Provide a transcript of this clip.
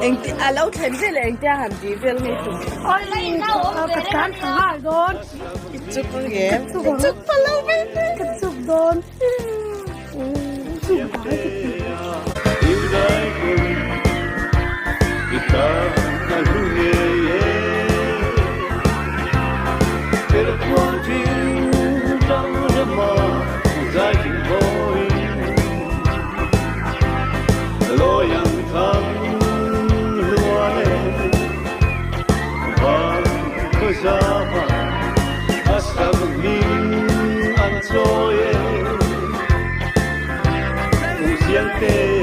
anh lâu thêm thế là anh ta hàm gì về ngay tụi ôi lấy đâu ở cái cán thằng hai đồn chụp con ghé chụp mà lâu mấy chụp đồn chụp Siente